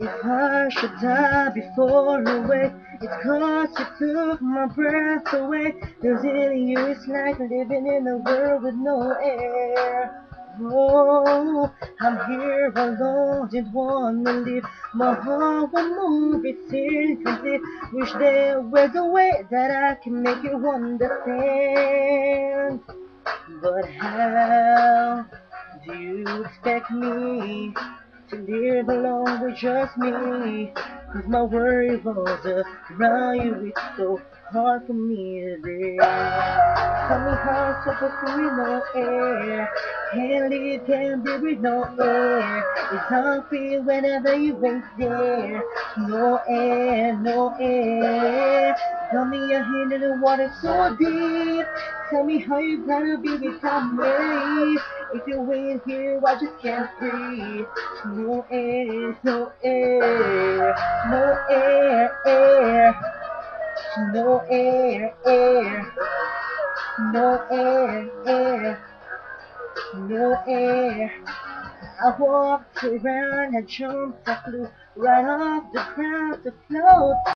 If I should die before I wake, it's 'cause you took my breath away. Losing you is like living in a world with no air. Oh, I'm here alone, didn't wanna leave. My heart will move, it's incomplete. Wish there was a way that I can make you understand. But how do you expect me to live alone with just me? 'Cause my world revolves around you, it's so hard for me to bear. Tell me how I'm supposed to with no air. Can't live, can't breathe with no air. It's hungry whenever you ain't there. No air, no air. Tell me you're here in the water so deep. Tell me how you gonna be without me. If you ain't here, I just can't breathe. No air, no air, no air, air. No air, air. No air, air. No air. I walked around, I jumped, I flew right off the ground to float.